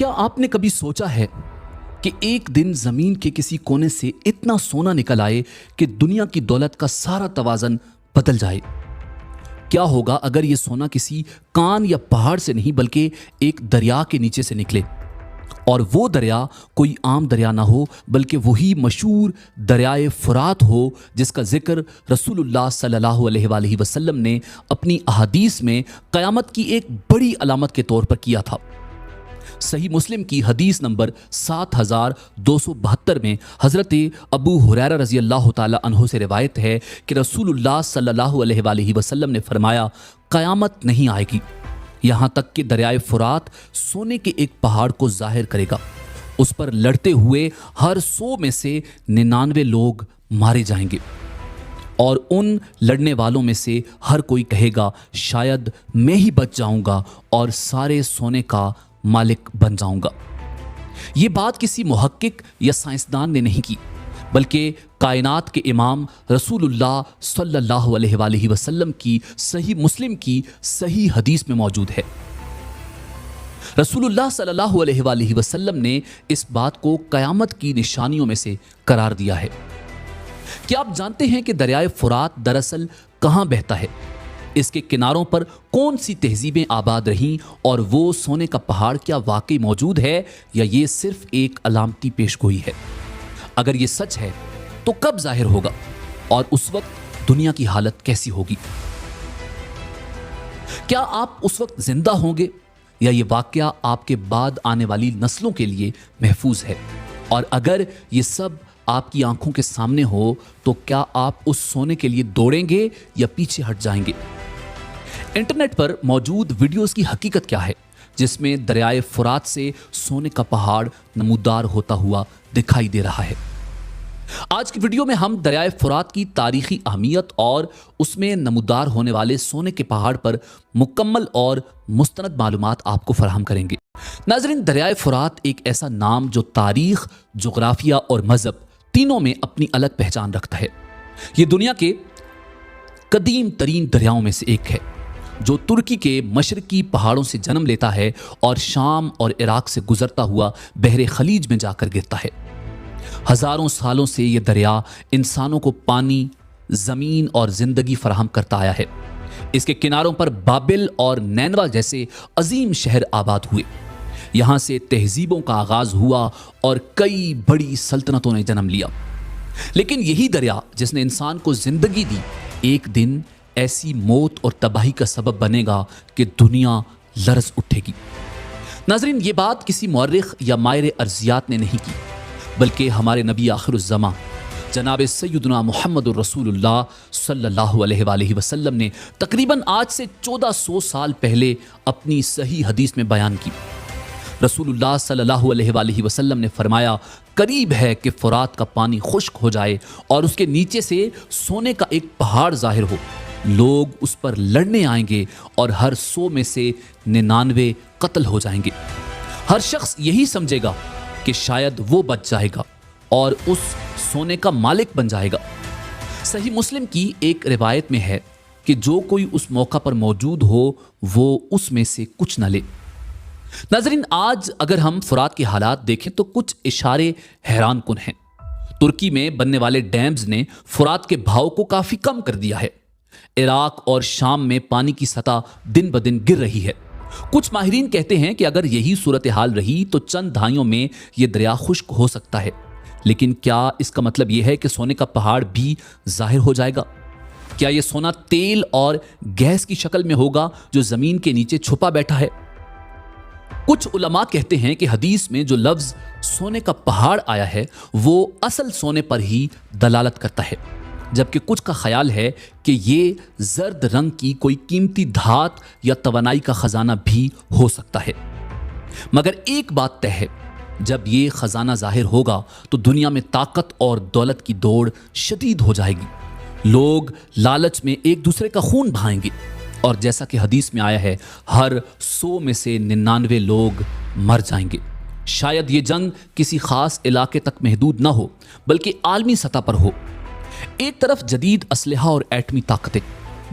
کیا آپ نے کبھی سوچا ہے کہ ایک دن زمین کے کسی کونے سے اتنا سونا نکل آئے کہ دنیا کی دولت کا سارا توازن بدل جائے؟ کیا ہوگا اگر یہ سونا کسی کان یا پہاڑ سے نہیں بلکہ ایک دریا کے نیچے سے نکلے، اور وہ دریا کوئی عام دریا نہ ہو بلکہ وہی مشہور دریائے فرات ہو جس کا ذکر رسول اللہ صلی اللہ علیہ وآلہ وسلم نے اپنی احادیث میں قیامت کی ایک بڑی علامت کے طور پر کیا تھا؟ صحیح مسلم کی حدیث نمبر 7272 میں حضرت ابو ہریرہ رضی اللہ تعالی عنہ سے روایت ہے کہ رسول اللہ صلی اللہ علیہ وآلہ وسلم نے فرمایا، قیامت نہیں آئے گی یہاں تک کہ دریائے فرات سونے کے ایک پہاڑ کو ظاہر کرے گا، اس پر لڑتے ہوئے ہر 100 میں سے 99 لوگ مارے جائیں گے، اور ان لڑنے والوں میں سے ہر کوئی کہے گا شاید میں ہی بچ جاؤں گا اور سارے سونے کا مالک بن جاؤں گا۔ یہ بات کسی محقق یا سائنسدان نے نہیں کی بلکہ کائنات کے امام رسول اللہ صلی اللہ علیہ وآلہ وسلم کی صحیح مسلم کی صحیح حدیث میں موجود ہے۔ رسول اللہ صلی اللہ علیہ وآلہ وسلم نے اس بات کو قیامت کی نشانیوں میں سے قرار دیا ہے۔ کیا آپ جانتے ہیں کہ دریائے فرات دراصل کہاں بہتا ہے؟ اس کے کناروں پر کون سی تہذیبیں آباد رہیں، اور وہ سونے کا پہاڑ کیا واقعی موجود ہے یا یہ صرف ایک علامتی پیش گوئی ہے؟ اگر یہ سچ ہے تو کب ظاہر ہوگا، اور اس وقت دنیا کی حالت کیسی ہوگی؟ کیا آپ اس وقت زندہ ہوں گے یا یہ واقعہ آپ کے بعد آنے والی نسلوں کے لیے محفوظ ہے؟ اور اگر یہ سب آپ کی آنکھوں کے سامنے ہو تو کیا آپ اس سونے کے لیے دوڑیں گے یا پیچھے ہٹ جائیں گے؟ انٹرنیٹ پر موجود ویڈیوز کی حقیقت کیا ہے جس میں دریائے فرات سے سونے کا پہاڑ نمودار ہوتا ہوا دکھائی دے رہا ہے؟ آج کی ویڈیو میں ہم دریائے فرات کی تاریخی اہمیت اور اس میں نمودار ہونے والے سونے کے پہاڑ پر مکمل اور مستند معلومات آپ کو فراہم کریں گے۔ ناظرین، دریائے فرات ایک ایسا نام جو تاریخ، جغرافیہ اور مذہب تینوں میں اپنی الگ پہچان رکھتا ہے۔ یہ دنیا کے قدیم ترین دریاؤں میں سے ایک ہے جو ترکی کے مشرقی پہاڑوں سے جنم لیتا ہے اور شام اور عراق سے گزرتا ہوا بحر خلیج میں جا کر گرتا ہے۔ ہزاروں سالوں سے یہ دریا انسانوں کو پانی، زمین اور زندگی فراہم کرتا آیا ہے۔ اس کے کناروں پر بابل اور نینوا جیسے عظیم شہر آباد ہوئے۔ یہاں سے تہذیبوں کا آغاز ہوا اور کئی بڑی سلطنتوں نے جنم لیا۔ لیکن یہی دریا جس نے انسان کو زندگی دی، ایک دن ایسی موت اور تباہی کا سبب بنے گا کہ دنیا لرز اٹھے گی۔ ناظرین، یہ بات کسی مورخ یا ماہر ارضیات نے نہیں کی بلکہ ہمارے نبی آخر الزماں جناب سیدنا محمد الرسول اللہ صلی اللہ علیہ وآلہ وسلم نے تقریباً آج سے 1400 سال پہلے اپنی صحیح حدیث میں بیان کی۔ رسول اللہ صلی اللہ علیہ وآلہ وسلم نے فرمایا، قریب ہے کہ فرات کا پانی خشک ہو جائے اور اس کے نیچے سے سونے کا ایک پہاڑ ظاہر ہو، لوگ اس پر لڑنے آئیں گے اور ہر 100 میں سے 99 قتل ہو جائیں گے۔ ہر شخص یہی سمجھے گا کہ شاید وہ بچ جائے گا اور اس سونے کا مالک بن جائے گا۔ صحیح مسلم کی ایک روایت میں ہے کہ جو کوئی اس موقع پر موجود ہو وہ اس میں سے کچھ نہ لے۔ ناظرین، آج اگر ہم فرات کے حالات دیکھیں تو کچھ اشارے حیران کن ہیں۔ ترکی میں بننے والے ڈیمز نے فرات کے بہاؤ کو کافی کم کر دیا ہے۔ عراق اور شام میں پانی کی سطح دن بدن گر رہی ہے۔ کچھ ماہرین کہتے ہیں کہ اگر یہی صورتحال رہی تو چند دہائیوں میں یہ دریا خشک ہو سکتا ہے۔ لیکن کیا اس کا مطلب یہ ہے کہ سونے کا پہاڑ بھی ظاہر ہو جائے گا؟ کیا یہ سونا تیل اور گیس کی شکل میں ہوگا جو زمین کے نیچے چھپا بیٹھا ہے؟ کچھ علماء کہتے ہیں کہ حدیث میں جو لفظ سونے کا پہاڑ آیا ہے وہ اصل سونے پر ہی دلالت کرتا ہے، جبکہ کچھ کا خیال ہے کہ یہ زرد رنگ کی کوئی قیمتی دھات یا توانائی کا خزانہ بھی ہو سکتا ہے۔ مگر ایک بات طے ہے، جب یہ خزانہ ظاہر ہوگا تو دنیا میں طاقت اور دولت کی دوڑ شدید ہو جائے گی۔ لوگ لالچ میں ایک دوسرے کا خون بہائیں گے، اور جیسا کہ حدیث میں آیا ہے ہر 100 میں سے 99 لوگ مر جائیں گے۔ شاید یہ جنگ کسی خاص علاقے تک محدود نہ ہو بلکہ عالمی سطح پر ہو۔ ایک طرف جدید اسلحہ اور ایٹمی طاقتیں،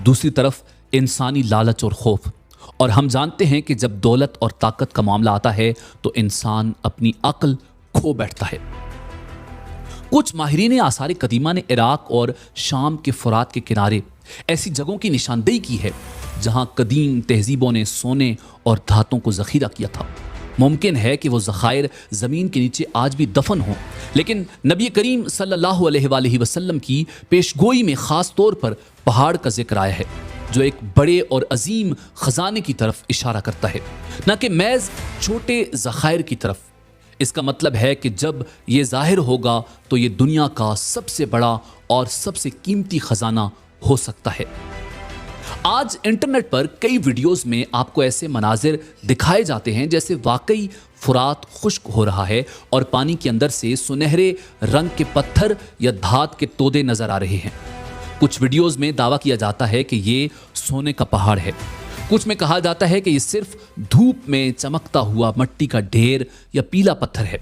دوسری طرف انسانی لالچ اور خوف، اور ہم جانتے ہیں کہ جب دولت اور طاقت کا معاملہ آتا ہے تو انسان اپنی عقل کھو بیٹھتا ہے۔ کچھ ماہرین آثار قدیمہ نے عراق اور شام کے فرات کے کنارے ایسی جگہوں کی نشاندہی کی ہے جہاں قدیم تہذیبوں نے سونے اور دھاتوں کو ذخیرہ کیا تھا۔ ممکن ہے کہ وہ ذخائر زمین کے نیچے آج بھی دفن ہوں، لیکن نبی کریم صلی اللہ علیہ وآلہ وسلم کی پیشگوئی میں خاص طور پر پہاڑ کا ذکر آیا ہے جو ایک بڑے اور عظیم خزانے کی طرف اشارہ کرتا ہے، نہ کہ محض چھوٹے ذخائر کی طرف۔ اس کا مطلب ہے کہ جب یہ ظاہر ہوگا تو یہ دنیا کا سب سے بڑا اور سب سے قیمتی خزانہ ہو سکتا ہے۔ آج انٹرنیٹ پر کئی ویڈیوز میں آپ کو ایسے مناظر دکھائے جاتے ہیں جیسے واقعی فرات خشک ہو رہا ہے اور پانی کے اندر سے سنہرے رنگ کے پتھر یا دھات کے تودے نظر آ رہے ہیں۔ کچھ ویڈیوز میں دعویٰ کیا جاتا ہے کہ یہ سونے کا پہاڑ ہے، کچھ میں کہا جاتا ہے کہ یہ صرف دھوپ میں چمکتا ہوا مٹی کا ڈھیر یا پیلا پتھر ہے۔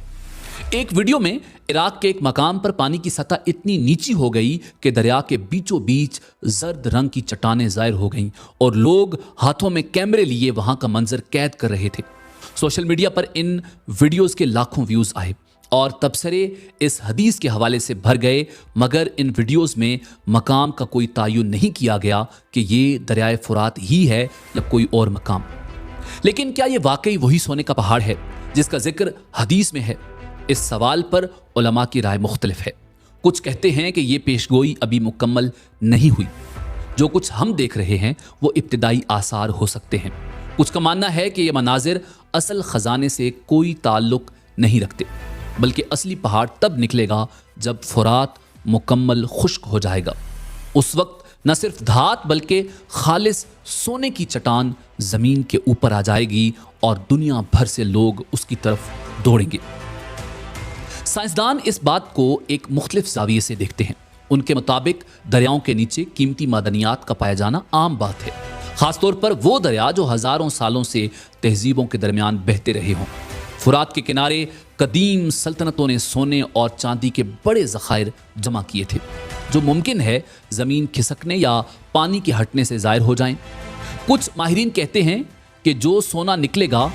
ایک ویڈیو میں عراق کے ایک مقام پر پانی کی سطح اتنی نیچی ہو گئی کہ دریا کے بیچوں بیچ زرد رنگ کی چٹانیں ظاہر ہو گئیں اور لوگ ہاتھوں میں کیمرے لیے وہاں کا منظر قید کر رہے تھے۔ سوشل میڈیا پر ان ویڈیوز کے لاکھوں ویوز آئے اور تبصرے اس حدیث کے حوالے سے بھر گئے، مگر ان ویڈیوز میں مقام کا کوئی تعین نہیں کیا گیا کہ یہ دریائے فرات ہی ہے یا کوئی اور مقام۔ لیکن کیا یہ واقعی وہی سونے کا پہاڑ ہے جس کا ذکر حدیث میں ہے؟ اس سوال پر علماء کی رائے مختلف ہے۔ کچھ کہتے ہیں کہ یہ پیشگوئی ابھی مکمل نہیں ہوئی، جو کچھ ہم دیکھ رہے ہیں وہ ابتدائی آثار ہو سکتے ہیں۔ کچھ کا ماننا ہے کہ یہ مناظر اصل خزانے سے کوئی تعلق نہیں رکھتے، بلکہ اصلی پہاڑ تب نکلے گا جب فرات مکمل خشک ہو جائے گا۔ اس وقت نہ صرف دھات بلکہ خالص سونے کی چٹان زمین کے اوپر آ جائے گی اور دنیا بھر سے لوگ اس کی طرف دوڑیں گے۔ سائنسدان اس بات کو ایک مختلف زاویے سے دیکھتے ہیں۔ ان کے مطابق دریاؤں کے نیچے قیمتی معدنیات کا پایا جانا عام بات ہے، خاص طور پر وہ دریا جو ہزاروں سالوں سے تہذیبوں کے درمیان بہتے رہے ہوں۔ فرات کے کنارے قدیم سلطنتوں نے سونے اور چاندی کے بڑے ذخائر جمع کیے تھے جو ممکن ہے زمین کھسکنے یا پانی کے ہٹنے سے ظاہر ہو جائیں۔ کچھ ماہرین کہتے ہیں کہ جو سونا نکلے گا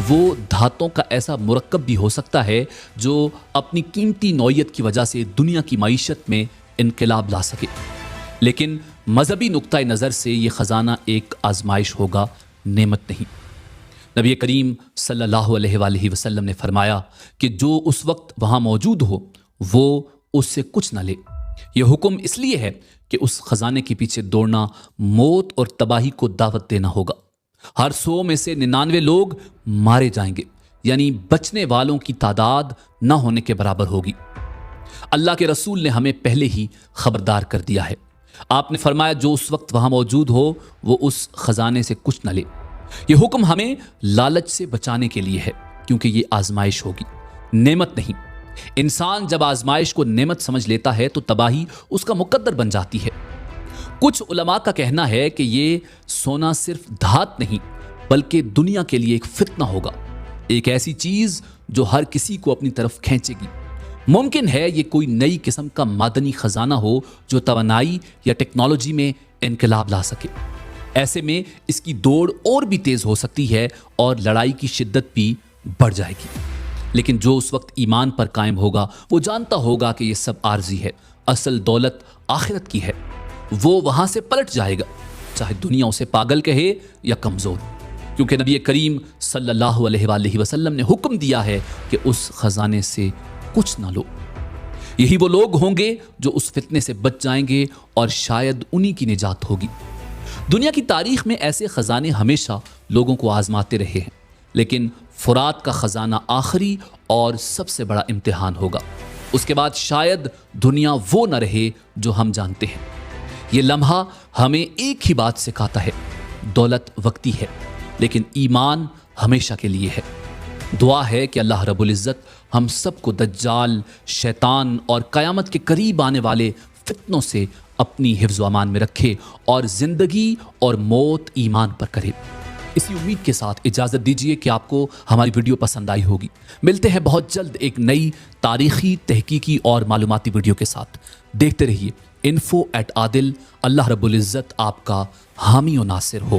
وہ دھاتوں کا ایسا مرکب بھی ہو سکتا ہے جو اپنی قیمتی نوعیت کی وجہ سے دنیا کی معیشت میں انقلاب لا سکے۔ لیکن مذہبی نقطۂ نظر سے یہ خزانہ ایک آزمائش ہوگا، نعمت نہیں۔ نبی کریم صلی اللہ علیہ وآلہ وسلم نے فرمایا کہ جو اس وقت وہاں موجود ہو وہ اس سے کچھ نہ لے۔ یہ حکم اس لیے ہے کہ اس خزانے کے پیچھے دوڑنا موت اور تباہی کو دعوت دینا ہوگا۔ ہر 100 میں سے 99 لوگ مارے جائیں گے، یعنی بچنے والوں کی تعداد نہ ہونے کے برابر ہوگی۔ اللہ کے رسول نے ہمیں پہلے ہی خبردار کر دیا ہے۔ آپ نے فرمایا جو اس وقت وہاں موجود ہو وہ اس خزانے سے کچھ نہ لے۔ یہ حکم ہمیں لالچ سے بچانے کے لیے ہے، کیونکہ یہ آزمائش ہوگی، نعمت نہیں۔ انسان جب آزمائش کو نعمت سمجھ لیتا ہے تو تباہی اس کا مقدر بن جاتی ہے۔ کچھ علماء کا کہنا ہے کہ یہ سونا صرف دھات نہیں بلکہ دنیا کے لیے ایک فتنہ ہوگا، ایک ایسی چیز جو ہر کسی کو اپنی طرف کھینچے گی۔ ممکن ہے یہ کوئی نئی قسم کا معدنی خزانہ ہو جو توانائی یا ٹیکنالوجی میں انقلاب لا سکے۔ ایسے میں اس کی دوڑ اور بھی تیز ہو سکتی ہے اور لڑائی کی شدت بھی بڑھ جائے گی۔ لیکن جو اس وقت ایمان پر قائم ہوگا وہ جانتا ہوگا کہ یہ سب عارضی ہے، اصل دولت آخرت کی ہے۔ وہ وہاں سے پلٹ جائے گا، چاہے دنیا اسے پاگل کہے یا کمزور، کیونکہ نبی کریم صلی اللہ علیہ وآلہ وسلم نے حکم دیا ہے کہ اس خزانے سے کچھ نہ لو۔ یہی وہ لوگ ہوں گے جو اس فتنے سے بچ جائیں گے اور شاید انہی کی نجات ہوگی۔ دنیا کی تاریخ میں ایسے خزانے ہمیشہ لوگوں کو آزماتے رہے ہیں، لیکن فرات کا خزانہ آخری اور سب سے بڑا امتحان ہوگا۔ اس کے بعد شاید دنیا وہ نہ رہے جو ہم جانتے ہیں۔ یہ لمحہ ہمیں ایک ہی بات سکھاتا ہے، دولت وقتی ہے لیکن ایمان ہمیشہ کے لیے ہے۔ دعا ہے کہ اللہ رب العزت ہم سب کو دجال، شیطان اور قیامت کے قریب آنے والے فتنوں سے اپنی حفظ و امان میں رکھے اور زندگی اور موت ایمان پر کرے۔ اسی امید کے ساتھ اجازت دیجیے کہ آپ کو ہماری ویڈیو پسند آئی ہوگی۔ ملتے ہیں بہت جلد ایک نئی تاریخی، تحقیقی اور معلوماتی ویڈیو کے ساتھ۔ دیکھتے رہیے info@adil۔ اللہ رب العزت آپ کا حامی و ناصر ہو۔